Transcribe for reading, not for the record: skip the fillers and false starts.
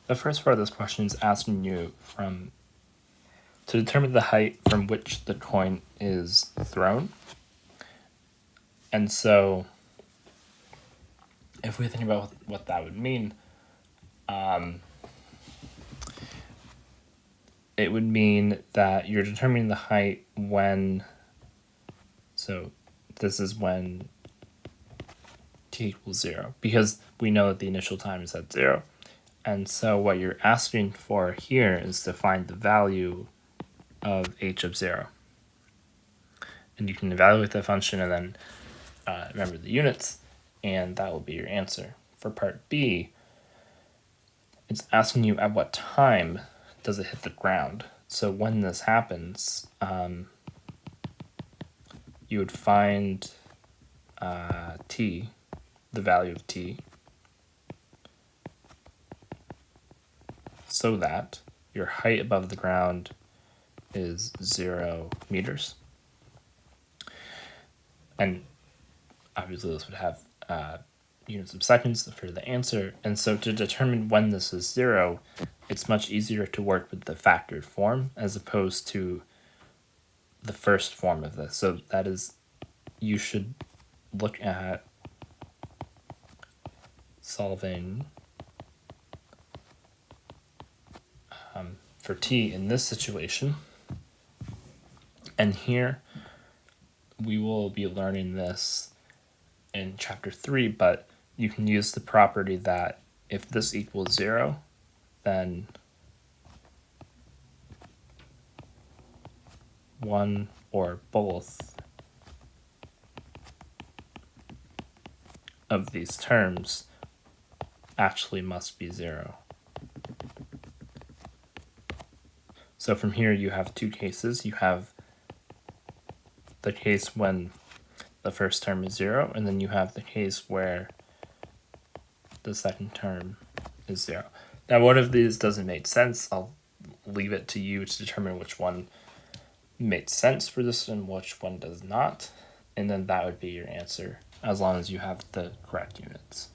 the first part of this question is asking you to determine the height from which the coin is thrown. And so if we think about what that would mean, it would mean that you're determining the height when, so this is when t equals 0, because we know that the initial time is at 0. And so what you're asking for here is to find the value of h of 0. And you can evaluate the function and then remember the units, and that will be your answer. For part B, it's asking you at what time does it hit the ground. So when this happens, you would find t, the value of t, so that your height above the ground is 0 meters. And obviously this would have units of seconds for the answer. And so to determine when this is 0, it's much easier to work with the factored form as opposed to the first form of this. So that is, you should look at solving for t in this situation. And here we will be learning this in chapter 3, but you can use the property that if this equals 0, then one or both of these terms actually must be 0. So from here you have two cases. You have the case when the first term is 0, and then you have the case where the second term is 0. Now one of these doesn't make sense. I'll leave it to you to determine which one makes sense for this and which one does not, and then that would be your answer as long as you have the correct units.